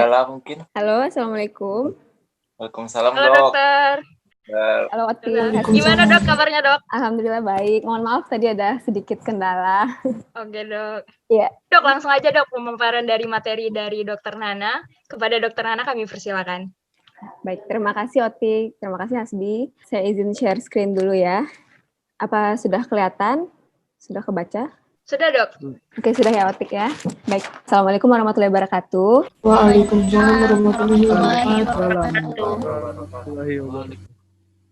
Gala mungkin. Halo, Assalamualaikum. Waalaikumsalam, Halo Dok. dokter. Halo, Oti. Gimana dok kabarnya dok? Alhamdulillah baik. Mohon maaf tadi ada sedikit kendala. Oke dok. Iya. Dok langsung aja dok pemaparan dari materi dari dokter Nana. Kepada dokter Nana kami persilakan. Baik, terima kasih Oti. Terima kasih Hasbi. Saya izin share screen dulu ya. Apa sudah kelihatan? Sudah kebaca? Sudah dok. Oke, sudah ya Otik ya. Baik, Assalamualaikum warahmatullahi wabarakatuh. Waalaikumsalam warahmatullahi wabarakatuh.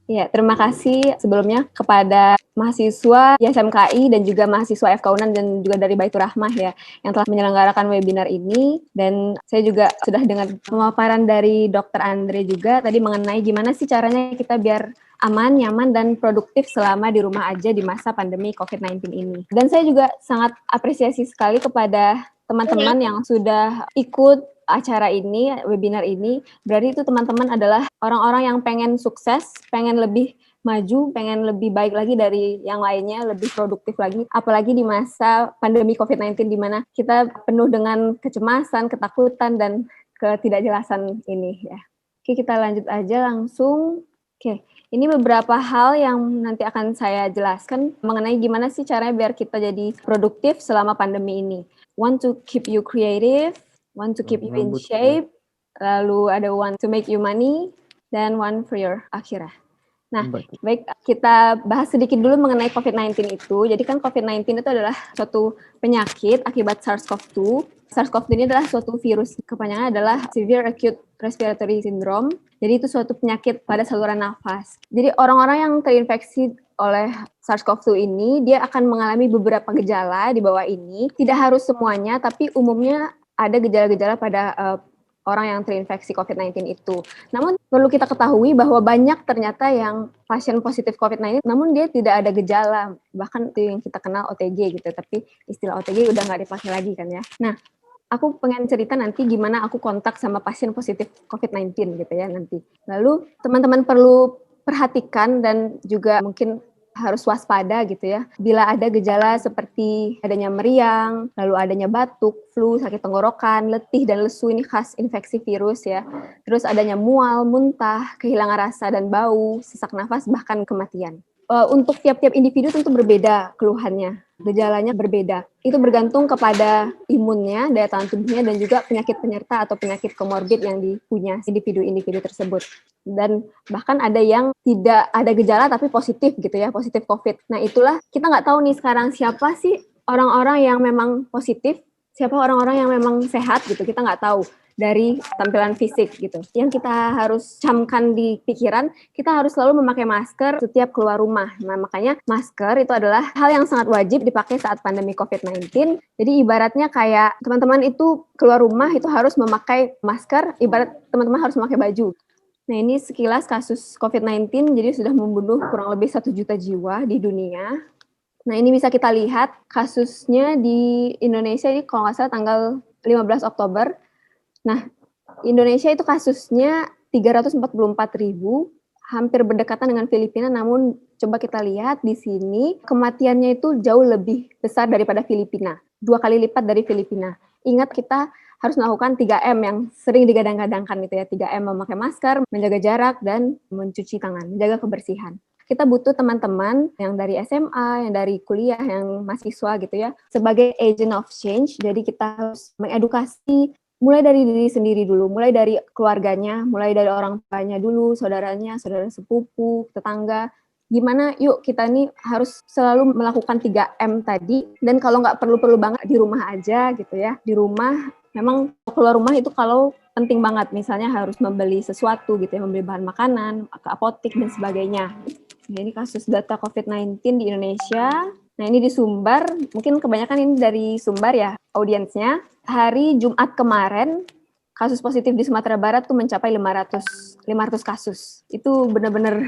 Ya, terima kasih sebelumnya kepada mahasiswa YSMKI dan juga mahasiswa FK UNAN dan juga dari Baitur Rahmah ya, yang telah menyelenggarakan webinar ini. Dan saya juga sudah dengar pemaparan dari Dr. Andre juga tadi mengenai gimana sih caranya kita biar aman, nyaman, dan produktif selama di rumah aja di masa pandemi COVID-19 ini. Dan saya juga sangat apresiasi sekali kepada teman-teman yang sudah ikut acara ini, webinar ini. Berarti itu teman-teman adalah orang-orang yang pengen sukses, pengen lebih maju, pengen lebih baik lagi dari yang lainnya, lebih produktif lagi. Apalagi di masa pandemi COVID-19 di mana kita penuh dengan kecemasan, ketakutan, dan ketidakjelasan ini ya. Oke, kita lanjut aja langsung. Oke, ini beberapa hal yang nanti akan saya jelaskan mengenai gimana sih caranya biar kita jadi produktif selama pandemi ini. One to keep you creative, one to keep you in shape, lalu ada one to make you money, dan one for your akhirah. Nah, baik, kita bahas sedikit dulu mengenai COVID-19 itu. Jadi kan COVID-19 itu adalah suatu penyakit akibat SARS-CoV-2. SARS-CoV-2 ini adalah suatu virus, kepanjangannya adalah Severe Acute Respiratory Syndrome. Jadi itu suatu penyakit pada saluran nafas. Jadi orang-orang yang terinfeksi oleh SARS-CoV-2 ini, dia akan mengalami beberapa gejala di bawah ini. Tidak harus semuanya, tapi umumnya ada gejala-gejala pada orang yang terinfeksi COVID-19 itu. Namun perlu kita ketahui bahwa banyak ternyata yang pasien positif COVID-19, namun dia tidak ada gejala, bahkan itu yang kita kenal OTG gitu, tapi istilah OTG udah nggak dipakai lagi kan ya. Nah, aku pengen cerita nanti gimana aku kontak sama pasien positif COVID-19 gitu ya nanti. Lalu teman-teman perlu perhatikan dan juga mungkin harus waspada gitu ya. Bila ada gejala seperti adanya meriang, lalu adanya batuk, flu, sakit tenggorokan, letih dan lesu, ini khas infeksi virus ya. Terus adanya mual, muntah, kehilangan rasa dan bau, sesak nafas, bahkan kematian. Untuk tiap-tiap individu tentu berbeda keluhannya, gejalanya berbeda. Itu bergantung kepada imunnya, daya tahan tubuhnya, dan juga penyakit penyerta atau penyakit komorbid yang dipunya individu-individu tersebut. Dan bahkan ada yang tidak ada gejala tapi positif gitu ya, positif COVID. Nah itulah kita nggak tahu nih sekarang siapa sih orang-orang yang memang positif, siapa orang-orang yang memang sehat gitu, kita nggak tahu dari tampilan fisik gitu. Yang kita harus camkan di pikiran, kita harus selalu memakai masker setiap keluar rumah. Nah, makanya masker itu adalah hal yang sangat wajib dipakai saat pandemi COVID-19. Jadi ibaratnya kayak teman-teman itu keluar rumah itu harus memakai masker, ibarat teman-teman harus memakai baju. Nah, ini sekilas kasus COVID-19, jadi sudah membunuh kurang lebih 1 juta jiwa di dunia. Nah, ini bisa kita lihat kasusnya di Indonesia ini kalau nggak salah tanggal 15 Oktober. Nah, Indonesia itu kasusnya 344.000, hampir berdekatan dengan Filipina, namun coba kita lihat di sini kematiannya itu jauh lebih besar daripada Filipina, 2 kali lipat dari Filipina. Ingat kita harus melakukan 3M yang sering digadang-gadangkan gitu ya, 3M memakai masker, menjaga jarak, dan mencuci tangan, menjaga kebersihan. Kita butuh teman-teman yang dari SMA, yang dari kuliah, yang mahasiswa gitu ya, sebagai agent of change, jadi kita harus mengedukasi mulai dari diri sendiri dulu, mulai dari keluarganya, mulai dari orang tuanya dulu, saudaranya, saudara sepupu, tetangga. Gimana yuk kita nih harus selalu melakukan 3M tadi, dan kalau nggak perlu-perlu banget di rumah aja gitu ya. Di rumah, memang keluar rumah itu kalau penting banget, misalnya harus membeli sesuatu gitu ya, membeli bahan makanan, ke apotik dan sebagainya. Nah, ini kasus data COVID-19 di Indonesia. Nah, ini di Sumbar, mungkin kebanyakan ini dari Sumbar ya, audiensnya. Hari Jumat kemarin, kasus positif di Sumatera Barat tuh mencapai 500 kasus. Itu benar-benar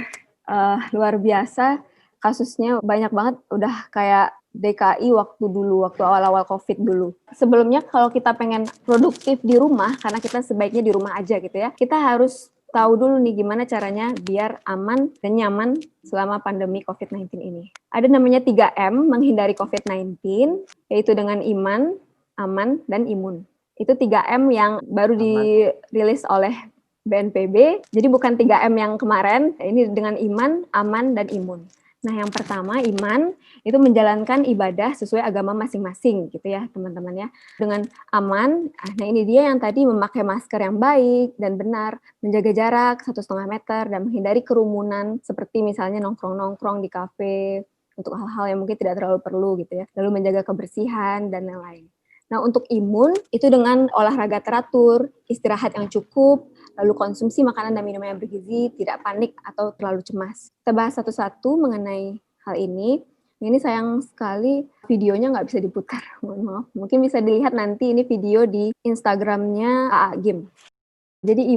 luar biasa. Kasusnya banyak banget, udah kayak DKI waktu dulu, waktu awal-awal COVID dulu. Sebelumnya kalau kita pengen produktif di rumah, karena kita sebaiknya di rumah aja gitu ya, kita harus tahu dulu nih gimana caranya biar aman dan nyaman selama pandemi COVID-19 ini. Ada namanya 3M menghindari COVID-19, yaitu dengan iman, aman, dan imun. Itu 3M yang baru dirilis oleh BNPB. Jadi bukan 3M yang kemarin, ini dengan iman, aman, dan imun. Nah, yang pertama iman itu menjalankan ibadah sesuai agama masing-masing gitu ya teman-teman ya. Dengan aman, nah ini dia yang tadi memakai masker yang baik dan benar, menjaga jarak 1,5 meter dan menghindari kerumunan seperti misalnya nongkrong-nongkrong di kafe untuk hal-hal yang mungkin tidak terlalu perlu gitu ya. Lalu menjaga kebersihan dan lain-lain. Nah, untuk imun itu dengan olahraga teratur, istirahat yang cukup, lalu konsumsi makanan dan minuman yang bergizi, tidak panik atau terlalu cemas. Kita bahas satu-satu mengenai hal ini. Ini sayang sekali videonya nggak bisa diputar, mohon maaf. Mungkin bisa dilihat nanti ini video di Instagramnya AA Gim. Jadi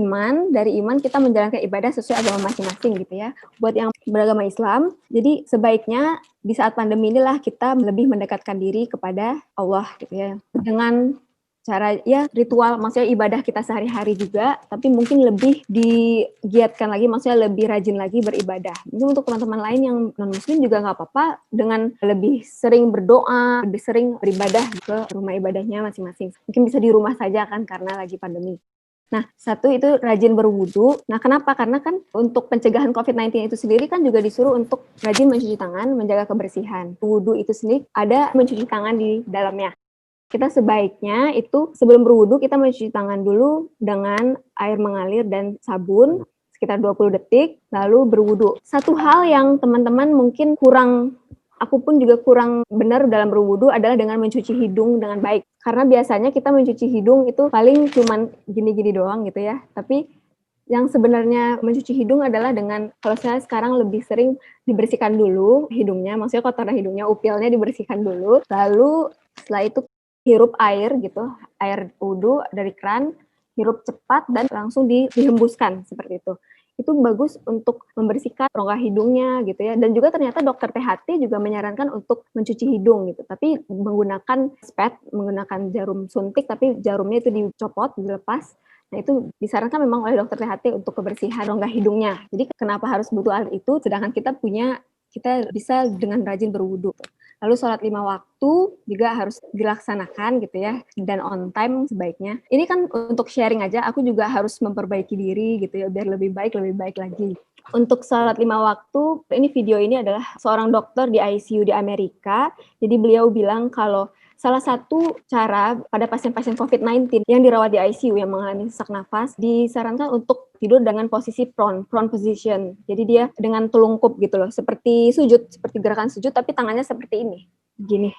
dari iman kita menjalankan ibadah sesuai agama masing-masing gitu ya. Buat yang beragama Islam, jadi sebaiknya di saat pandemi inilah kita lebih mendekatkan diri kepada Allah gitu ya. Dengan cara ya ritual, maksudnya ibadah kita sehari-hari juga, tapi mungkin lebih digiatkan lagi, maksudnya lebih rajin lagi beribadah. Mungkin untuk teman-teman lain yang non-muslim juga nggak apa-apa dengan lebih sering berdoa, lebih sering beribadah ke rumah ibadahnya masing-masing. Mungkin bisa di rumah saja kan karena lagi pandemi. Nah, satu itu rajin berwudu. Nah, kenapa? Karena kan untuk pencegahan COVID-19 itu sendiri kan juga disuruh untuk rajin mencuci tangan, menjaga kebersihan. Wudu itu sendiri ada mencuci tangan di dalamnya. Kita sebaiknya itu sebelum berwudu kita mencuci tangan dulu dengan air mengalir dan sabun sekitar 20 detik, lalu berwudu. Satu hal yang teman-teman mungkin aku pun juga kurang benar dalam berwudu adalah dengan mencuci hidung dengan baik. Karena biasanya kita mencuci hidung itu paling cuman gini-gini doang gitu ya. Tapi yang sebenarnya mencuci hidung adalah dengan, kalau saya sekarang lebih sering dibersihkan dulu hidungnya, maksudnya kotoran hidungnya, upilnya dibersihkan dulu. Lalu setelah itu hirup air gitu, air wudhu dari keran, hirup cepat dan langsung dihembuskan seperti itu. Itu bagus untuk membersihkan rongga hidungnya gitu ya. Dan juga ternyata dokter THT juga menyarankan untuk mencuci hidung gitu. Tapi menggunakan menggunakan jarum suntik, tapi jarumnya itu dicopot, dilepas. Nah, itu disarankan memang oleh dokter THT untuk kebersihan rongga hidungnya. Jadi kenapa harus butuh alat itu, sedangkan kita bisa dengan rajin berwudu. Lalu sholat 5 waktu juga harus dilaksanakan gitu ya, dan on time sebaiknya. Ini kan untuk sharing aja, aku juga harus memperbaiki diri gitu ya, biar lebih baik lagi. Untuk sholat 5 waktu, ini video ini adalah seorang dokter di ICU di Amerika. Jadi beliau bilang kalau salah satu cara pada pasien-pasien COVID-19 yang dirawat di ICU yang mengalami sesak nafas, disarankan untuk tidur dengan posisi prone position. Jadi dia dengan telungkup gitu loh, seperti gerakan sujud, tapi tangannya seperti ini, gini.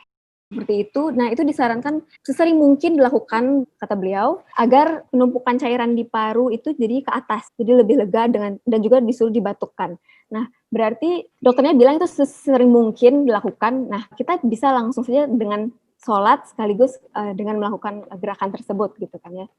Seperti itu. Nah, itu disarankan sesering mungkin dilakukan, kata beliau, agar penumpukan cairan di paru itu jadi ke atas, jadi lebih lega dan juga disuruh dibatukkan. Nah, berarti dokternya bilang itu sesering mungkin dilakukan. Nah, kita bisa langsung saja dengan sholat sekaligus dengan melakukan gerakan tersebut gitu kan ya.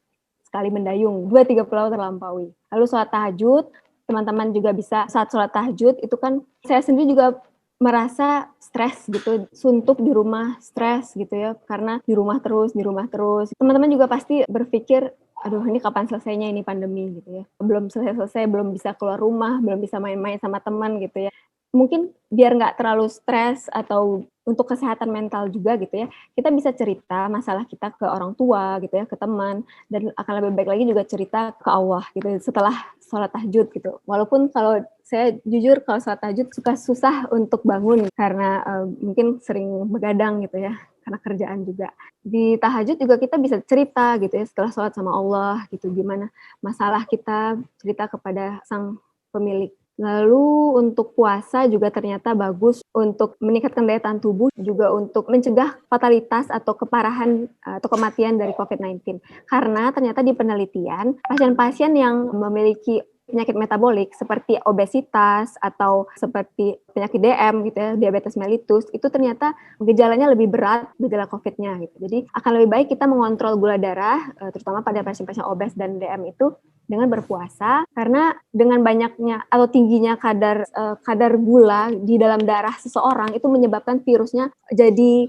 Sekali mendayung, 2-3 pulau terlampaui. Lalu sholat tahajud, teman-teman juga bisa saat sholat tahajud, itu kan saya sendiri juga merasa stres gitu, suntuk di rumah, stres gitu ya, karena di rumah terus. Teman-teman juga pasti berpikir, aduh ini kapan selesainya ini pandemi gitu ya. Belum selesai, belum bisa keluar rumah, belum bisa main-main sama teman gitu ya. Mungkin biar nggak terlalu stres atau untuk kesehatan mental juga gitu ya, kita bisa cerita masalah kita ke orang tua gitu ya, ke teman, dan akan lebih baik lagi juga cerita ke Allah gitu setelah sholat tahajud gitu. Walaupun kalau saya jujur kalau sholat tahajud susah untuk bangun karena mungkin sering begadang gitu ya, karena kerjaan juga. Di tahajud juga kita bisa cerita gitu ya setelah sholat sama Allah gitu, gimana masalah kita, cerita kepada sang pemilik. Lalu untuk puasa juga ternyata bagus untuk meningkatkan daya tahan tubuh, juga untuk mencegah fatalitas atau keparahan atau kematian dari COVID-19. Karena ternyata di penelitian, pasien-pasien yang memiliki penyakit metabolik seperti obesitas atau seperti penyakit DM gitu ya, diabetes mellitus, itu ternyata gejalanya lebih berat gejala COVID-nya gitu. Jadi akan lebih baik kita mengontrol gula darah, terutama pada pasien-pasien obes dan DM itu dengan berpuasa, karena dengan banyaknya atau tingginya kadar gula di dalam darah seseorang itu menyebabkan virusnya jadi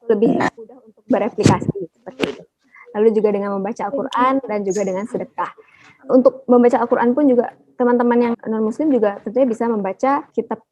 lebih mudah untuk bereplikasi seperti itu. Lalu juga dengan membaca Al-Quran dan juga dengan sedekah. Untuk membaca Al-Quran pun juga teman-teman yang non-muslim juga tentunya bisa membaca kitab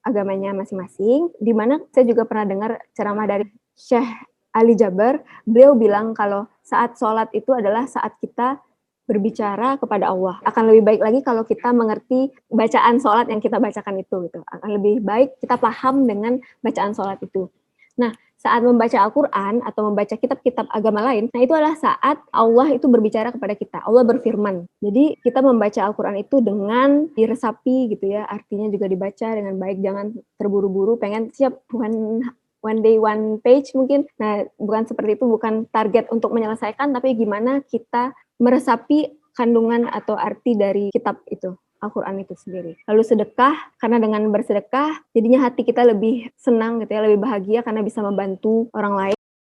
agamanya masing-masing, di mana saya juga pernah dengar ceramah dari Syekh Ali Jaber, beliau bilang kalau saat sholat itu adalah saat kita berbicara kepada Allah. Akan lebih baik lagi kalau kita mengerti bacaan sholat yang kita bacakan itu gitu. Akan lebih baik kita paham dengan bacaan sholat itu. Nah, saat membaca Al-Quran atau membaca kitab-kitab agama lain, nah itu adalah saat Allah itu berbicara kepada kita. Allah berfirman. Jadi kita membaca Al-Quran itu dengan diresapi gitu ya. Artinya juga dibaca dengan baik. Jangan terburu-buru pengen siap one day, one page mungkin. Nah, bukan seperti itu, bukan target untuk menyelesaikan, tapi gimana kita meresapi kandungan atau arti dari kitab itu, Al-Quran itu sendiri. Lalu sedekah, karena dengan bersedekah, jadinya hati kita lebih senang gitu ya, lebih bahagia karena bisa membantu orang lain.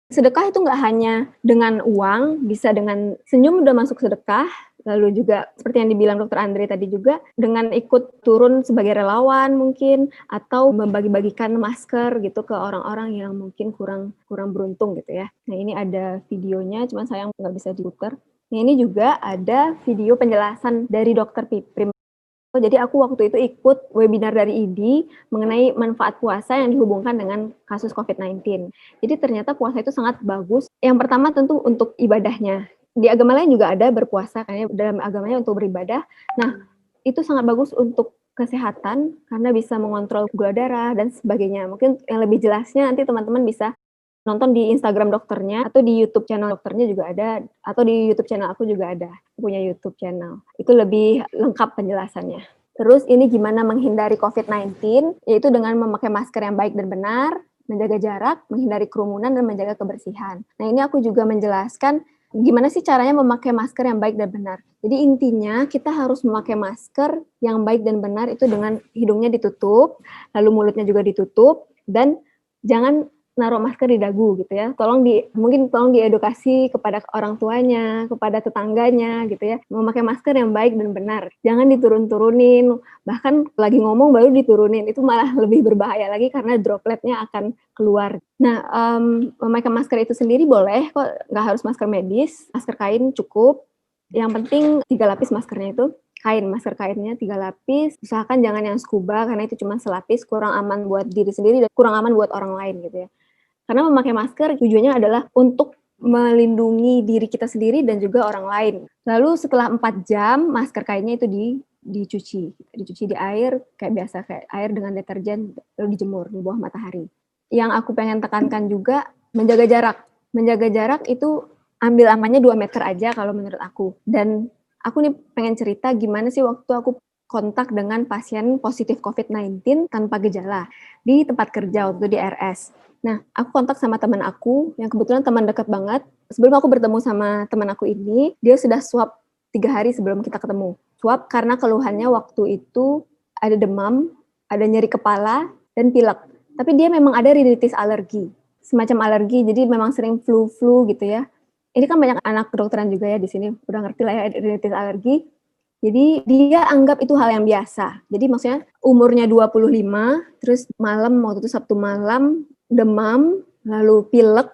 Sedekah itu nggak hanya dengan uang, bisa dengan senyum udah masuk sedekah, lalu juga seperti yang dibilang Dr. Andre tadi juga, dengan ikut turun sebagai relawan mungkin, atau membagi-bagikan masker gitu ke orang-orang yang mungkin kurang beruntung gitu ya. Nah ini ada videonya, cuman sayang nggak bisa diputar. Nah ini juga ada video penjelasan dari Dr. Piprim. Jadi aku waktu itu ikut webinar dari IDI mengenai manfaat puasa yang dihubungkan dengan kasus COVID-19. Jadi ternyata puasa itu sangat bagus. Yang pertama tentu untuk ibadahnya. Di agama lain juga ada berpuasa, karena dalam agamanya untuk beribadah. Nah, itu sangat bagus untuk kesehatan karena bisa mengontrol gula darah dan sebagainya. Mungkin yang lebih jelasnya nanti teman-teman bisa nonton di Instagram dokternya atau di YouTube channel dokternya juga ada, atau di YouTube channel aku juga ada, aku punya YouTube channel. Itu lebih lengkap penjelasannya. Terus ini gimana menghindari COVID-19, yaitu dengan memakai masker yang baik dan benar, menjaga jarak, menghindari kerumunan, dan menjaga kebersihan. Nah ini aku juga menjelaskan gimana sih caranya memakai masker yang baik dan benar. Jadi intinya kita harus memakai masker yang baik dan benar itu dengan hidungnya ditutup, lalu mulutnya juga ditutup, dan jangan naruh masker di dagu gitu ya. Tolong diedukasi kepada orang tuanya, kepada tetangganya gitu ya. Memakai masker yang baik dan benar. Jangan diturun-turunin. Bahkan lagi ngomong baru diturunin. Itu malah lebih berbahaya lagi karena dropletnya akan keluar. Nah, memakai masker itu sendiri boleh kok, nggak harus masker medis. Masker kain cukup. Yang penting 3 lapis maskernya itu. Masker kainnya 3 lapis, usahakan jangan yang scuba karena itu cuma selapis, kurang aman buat diri sendiri dan kurang aman buat orang lain gitu ya. Karena memakai masker tujuannya adalah untuk melindungi diri kita sendiri dan juga orang lain. Lalu setelah 4 jam, masker kainnya itu dicuci di air kayak biasa, kayak air dengan deterjen, lalu dijemur di bawah matahari. Yang aku pengen tekankan juga, menjaga jarak. Menjaga jarak itu ambil amannya 2 meter aja kalau menurut aku. Dan aku nih pengen cerita gimana sih waktu aku kontak dengan pasien positif COVID-19 tanpa gejala di tempat kerja waktu di RS. Nah, aku kontak sama teman aku, yang kebetulan teman dekat banget. Sebelum aku bertemu sama teman aku ini, dia sudah swab 3 hari sebelum kita ketemu. Swab karena keluhannya waktu itu ada demam, ada nyeri kepala, dan pilek. Tapi dia memang ada rinitis alergi, semacam alergi, jadi memang sering flu-flu gitu ya. Ini kan banyak anak kedokteran juga ya di sini, udah ngerti lah ya rinitis alergi. Jadi dia anggap itu hal yang biasa. Jadi maksudnya umurnya 25, terus waktu itu Sabtu malam, demam, lalu pilek,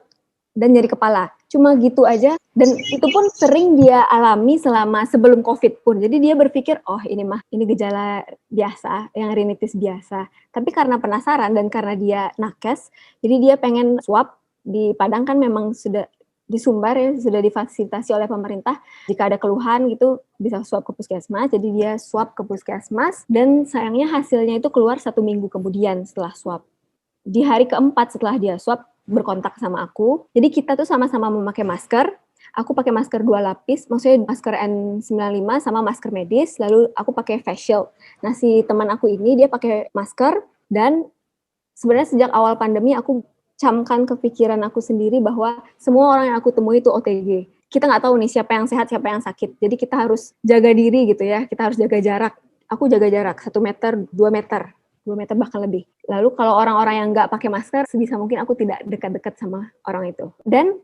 dan nyeri kepala. Cuma gitu aja, dan itu pun sering dia alami sebelum COVID pun. Jadi dia berpikir, oh ini gejala biasa, yang rinitis biasa. Tapi karena penasaran dan karena dia nakes, jadi dia pengen swab. Di Padang kan memang sudah di Sumbar ya, sudah difasilitasi oleh pemerintah. Jika ada keluhan gitu, bisa swab ke puskesmas. Jadi dia swab ke puskesmas, dan sayangnya hasilnya itu keluar 1 minggu kemudian setelah swab. Di hari keempat setelah dia swab, berkontak sama aku. Jadi kita tuh sama-sama memakai masker. Aku pakai masker 2 lapis, maksudnya masker N95 sama masker medis, lalu aku pakai face shield. Nah, si teman aku ini dia pakai masker, dan sebenarnya sejak awal pandemi aku camkan kepikiran aku sendiri bahwa semua orang yang aku temui itu OTG. Kita nggak tahu nih siapa yang sehat, siapa yang sakit. Jadi kita harus jaga diri gitu ya, kita harus jaga jarak. Aku jaga jarak 1 meter, 2 meter. 2 meter bahkan lebih. Lalu kalau orang-orang yang nggak pakai masker, sebisa mungkin aku tidak dekat-dekat sama orang itu. Dan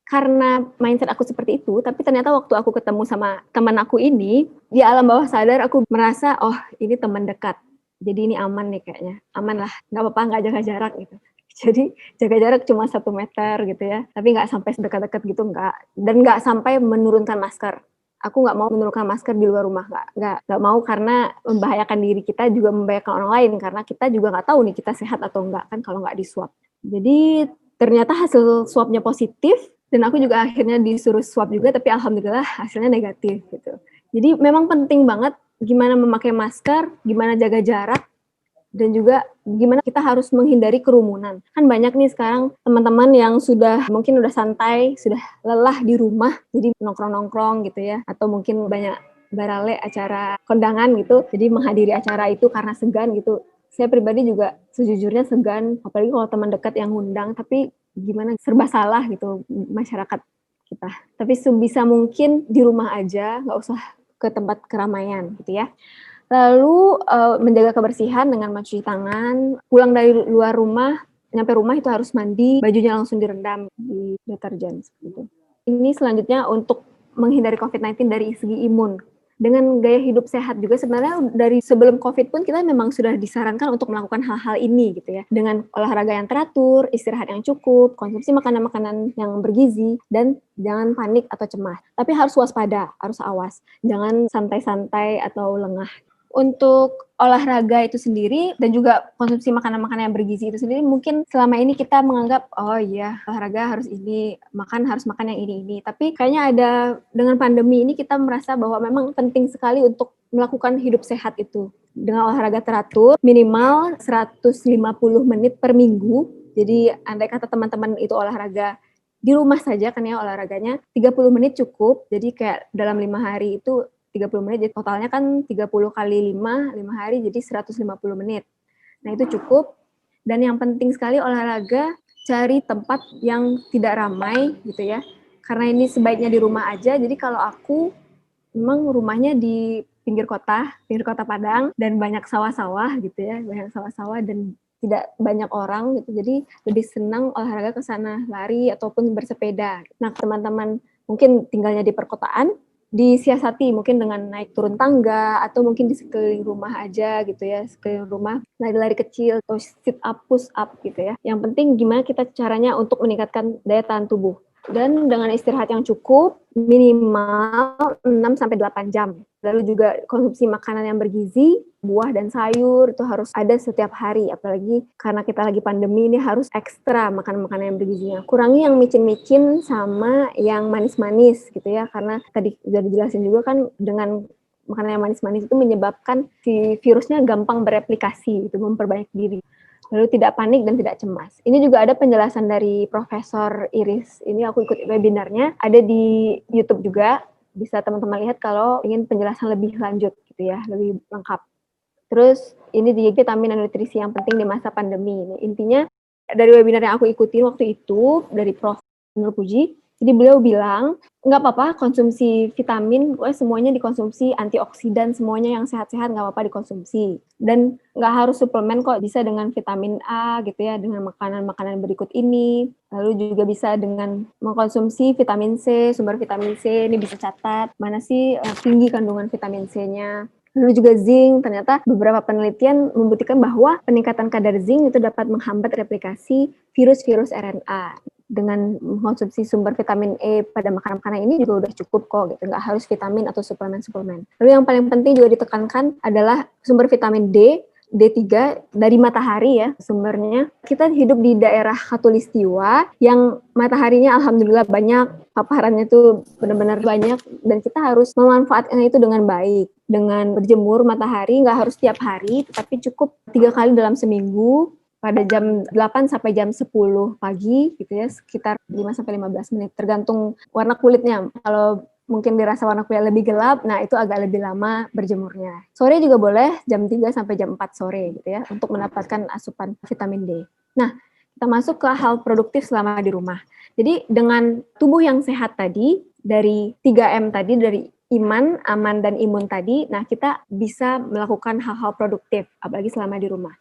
karena mindset aku seperti itu, tapi ternyata waktu aku ketemu sama teman aku ini, di alam bawah sadar aku merasa, oh ini teman dekat. Jadi ini aman nih kayaknya. Aman lah, nggak apa-apa nggak jaga jarak gitu. Jadi jaga jarak cuma 1 meter gitu ya. Tapi nggak sampai dekat-dekat gitu, nggak. Dan nggak sampai menurunkan masker. Aku nggak mau menurunkan masker di luar rumah, nggak mau, karena membahayakan diri kita juga membahayakan orang lain, karena kita juga nggak tahu nih kita sehat atau enggak kan kalau nggak diswab. Jadi Ternyata hasil swabnya positif, dan aku juga akhirnya disuruh swab juga, tapi alhamdulillah hasilnya negatif gitu. Jadi memang penting banget gimana memakai masker, gimana jaga jarak, dan juga gimana kita harus menghindari kerumunan. Kan banyak nih sekarang teman-teman yang mungkin udah santai, sudah lelah di rumah, jadi nongkrong-nongkrong gitu ya, atau mungkin banyak barale acara kondangan gitu, jadi menghadiri acara itu karena segan gitu. Saya pribadi juga sejujurnya segan, apalagi kalau teman dekat yang ngundang, tapi gimana serba salah gitu masyarakat kita. Tapi sebisa mungkin di rumah aja, nggak usah ke tempat keramaian gitu ya. Lalu menjaga kebersihan dengan mencuci tangan, pulang dari luar rumah, nyampe rumah itu harus mandi, bajunya langsung direndam di deterjen seperti itu. Ini selanjutnya untuk menghindari COVID-19 dari segi imun. Dengan gaya hidup sehat juga sebenarnya dari sebelum COVID pun kita memang sudah disarankan untuk melakukan hal-hal ini gitu ya. Dengan olahraga yang teratur, istirahat yang cukup, konsumsi makanan-makanan yang bergizi, dan jangan panik atau cemas. Tapi harus waspada, harus awas. Jangan santai-santai atau lengah. Untuk olahraga itu sendiri dan juga konsumsi makanan-makanan yang bergizi itu sendiri, mungkin selama ini kita menganggap, oh iya olahraga harus ini, harus makan yang ini. Tapi kayaknya dengan pandemi ini kita merasa bahwa memang penting sekali untuk melakukan hidup sehat itu. Dengan olahraga teratur, minimal 150 menit per minggu. Jadi andai kata teman-teman itu olahraga di rumah saja kan ya olahraganya, 30 menit cukup. Jadi kayak dalam 5 hari itu 30 menit, jadi totalnya kan 30 kali 5 hari jadi 150 menit. Nah itu cukup, dan yang penting sekali olahraga, cari tempat yang tidak ramai gitu ya, karena ini sebaiknya di rumah aja. Jadi kalau aku, memang rumahnya di pinggir kota Padang, dan banyak sawah-sawah gitu ya, banyak sawah-sawah dan tidak banyak orang gitu, jadi lebih senang olahraga ke sana, lari ataupun bersepeda. Nah teman-teman mungkin tinggalnya di perkotaan, disiasati mungkin dengan naik turun tangga atau mungkin di sekeliling rumah aja gitu ya, sekeliling rumah lari-lari kecil atau sit up push up gitu ya. Yang penting gimana kita caranya untuk meningkatkan daya tahan tubuh, dan dengan istirahat yang cukup minimal 6-8 jam. Lalu juga konsumsi makanan yang bergizi, buah dan sayur itu harus ada setiap hari, apalagi karena kita lagi pandemi ini harus ekstra makan makanan yang bergizinya. Kurangi yang micin-micin sama yang manis-manis gitu ya, karena tadi udah dijelasin juga kan dengan makanan yang manis-manis itu menyebabkan si virusnya gampang bereplikasi, itu memperbanyak diri. Lalu tidak panik dan tidak cemas. Ini juga ada penjelasan dari Profesor Iris. Ini aku ikut webinarnya, ada di YouTube juga. Bisa teman-teman lihat kalau ingin penjelasan lebih lanjut gitu ya, lebih lengkap. Terus ini di vitamin dan nutrisi yang penting di masa pandemi ini. Intinya dari webinar yang aku ikuti waktu itu dari Prof. Nur Puji, jadi beliau bilang nggak apa-apa konsumsi vitamin, semuanya dikonsumsi, antioksidan semuanya yang sehat-sehat nggak apa-apa dikonsumsi, dan nggak harus suplemen kok, bisa dengan vitamin A gitu ya, dengan makanan-makanan berikut ini. Lalu juga bisa dengan mengkonsumsi vitamin C, sumber vitamin C ini bisa catat mana sih tinggi kandungan vitamin C-nya. Lalu juga zinc, ternyata beberapa penelitian membuktikan bahwa peningkatan kadar zinc itu dapat menghambat replikasi virus-virus RNA. Dengan mengkonsumsi sumber vitamin E pada makanan-makanan ini juga udah cukup kok gitu, nggak harus vitamin atau suplemen-suplemen. Lalu yang paling penting juga ditekankan adalah sumber vitamin D3 dari matahari ya sumbernya. Kita hidup di daerah Khatulistiwa yang mataharinya alhamdulillah banyak, paparannya tuh benar-benar banyak, dan kita harus memanfaatkannya itu dengan baik. Dengan berjemur matahari, nggak harus tiap hari, tetapi cukup 3 kali dalam seminggu, pada jam 8 sampai jam 10 pagi gitu ya, sekitar 5-15 menit tergantung warna kulitnya. Kalau mungkin dirasa warna kulit lebih gelap, nah itu agak lebih lama berjemurnya. Sore juga boleh, jam 3 sampai jam 4 sore gitu ya, untuk mendapatkan asupan vitamin D. Nah, kita masuk ke hal produktif selama di rumah. Jadi dengan tubuh yang sehat tadi, dari 3M tadi, dari iman, aman, dan imun tadi, nah kita bisa melakukan hal-hal produktif, apalagi selama di rumah.